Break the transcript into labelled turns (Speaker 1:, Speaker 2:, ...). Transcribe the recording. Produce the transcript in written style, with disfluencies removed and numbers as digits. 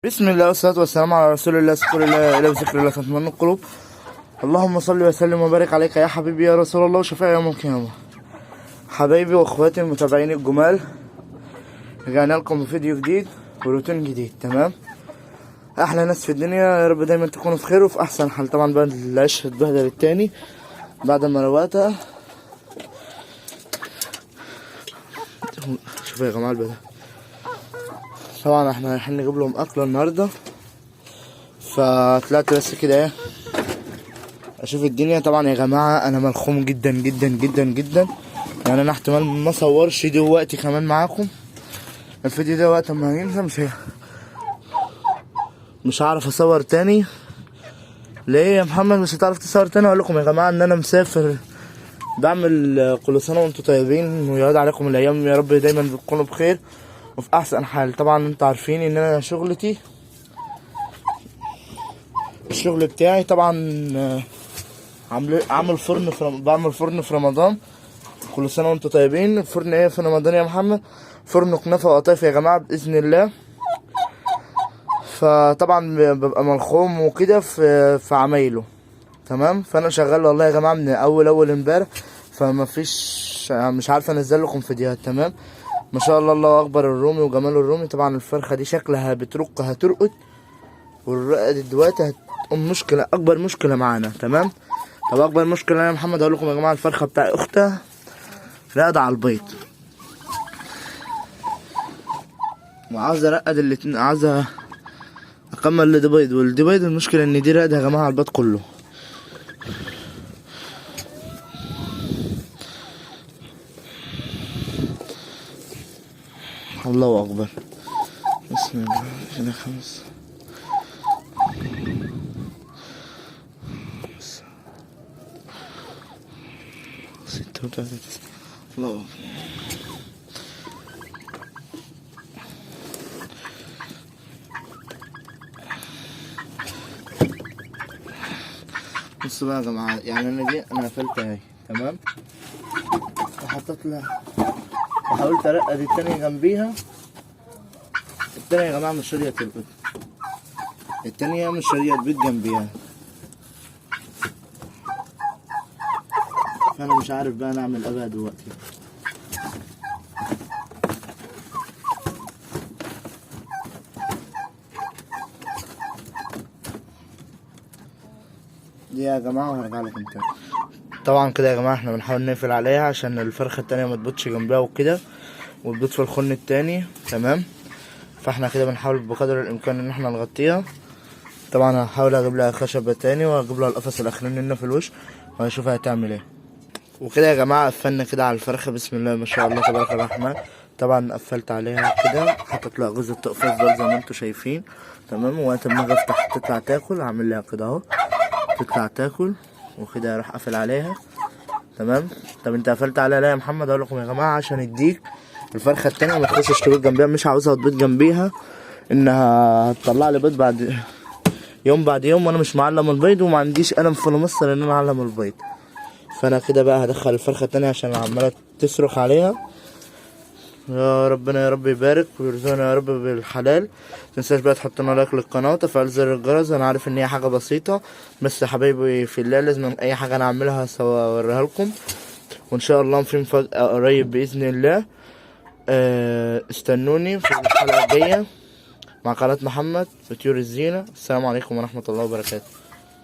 Speaker 1: بسم الله والصلاة والسلام على رسول الله. شكر الله إلى بذكر الله تطمئن القلوب. اللهم صل وسلم وبارك عليك يا حبيبي يا رسول الله وشفيع يوم القيامة. حبايبي واخواتي المتابعين الجمال، رجعنا لكم بفيديو جديد وروتين جديد. تمام، احلى ناس في الدنيا، يا رب دايما تكونوا في خير وفي احسن حال. طبعا بقى العيش اتبهدل التاني بعد ما رواتها. شوفوا يا جماعه البدا، طبعا احنا رايحين نجيب لهم اكل النهارده، فطلعت بس كده ايه اشوف الدنيا. طبعا يا جماعه انا ملخوم جدا جدا جدا جدا، يعني انا احتمال ما اصورش دلوقتي كمان معاكم الفيديو ده. وقت ما هينزل مش هعرف اصور تاني. ليه يا محمد مش هتعرف تصور تاني؟ اقول لكم يا جماعه ان انا مسافر، بعمل كل سنه وانتم طيبين ويعود عليكم الايام، يا رب دايما تكونوا بخير وفي احسن حال. طبعا انتوا عارفين ان انا الشغل بتاعي طبعا عامل فرن بعمل فرن في رمضان. كل سنه وانتم طيبين. الفرن ايه في رمضان يا محمد؟ فرن كنافه وقطايف يا جماعه باذن الله. فطبعا ببقى ملخوم وكده في عمايله. تمام، فانا شغال والله يا جماعه من اول امبارح، فما فيش مش عارف انزل لكم فيديوهات. تمام، ما شاء الله الله اكبر الرومي وجمال الرومي. طبعا الفرخه دي شكلها هترقد، والرقد دلوقتي هتقوم مشكله، اكبر مشكله معانا. تمام، طب اكبر مشكله يا محمد اقول لكم يا جماعه، الفرخه بتاع اختها راقده على البيض وعاوزه ارقد الاتنين، عاوزه اكمل لدي بيض والدي بيض. المشكله ان دي راقده يا جماعه على البيض كله. الله اكبر، بسم الله. هنا 5 6 و3 الله اكبر. بصوا بقى يا جماعه، يعني انا قفلت اهي. تمام، وحطيت لها وحاولت ارقد التانية جنبيها. التانية يا جماعه مش راضيه ترقد، التانية مش راضيه تبيض جنبيها. فانا مش عارف بقى نعمل ايه بقى دلوقتي. دي يا جماعه وهرجع لكم تاني. طبعا كده يا جماعه احنا بنحاول نقفل عليها عشان الفرخه التانية ما تبطش جنبها وكده، وتبيض في الخن التاني. تمام، فاحنا كده بنحاول بقدر الامكان ان احنا نغطيها. طبعا هحاول اجيب لها خشبه تاني واجيب لها القفص الاخراني هنا في الوش وهشوفها هتعمل ايه. وكده يا جماعه قفلنا كده على الفرخه، بسم الله ما شاء الله تبارك الرحمن. طبعا قفلت عليها كده، حطيت لها غزة التقفاز دول زي ما انتم شايفين. تمام، وقت ما اجي افتح تطلع تاكل، اعمل لها كده اهو تطلع تاكل وكده اروح قافل عليها. تمام، طب انت قفلت عليها ليه يا محمد؟ اقول لكم يا جماعه عشان الديك الفرخه التانية ما تخشش تبيض جنبيها، مش عاوزها تبيض جنبيها، انها هتطلع لي بيض بعد يوم وانا مش معلم البيض وما عنديش قلم في مصر ان انا اعلم البيض. فانا كده بقى هدخل الفرخه التانية عشان عماله تصرخ عليها. يا ربنا يا رب يبارك ويرزقنا يا رب بالحلال. متنساش بقى تحط لنا لايك للقناه وتفعيل زر الجرس. انا عارف ان هي حاجه بسيطه، بس يا حبايبي في الله لازم اي حاجه انا اعملها سوا اوريها لكم، وان شاء الله في مفاجاه قريب باذن الله. استنوني في الحلقه الجايه مع قناه محمد وطيور الزينه. السلام عليكم ورحمه الله وبركاته.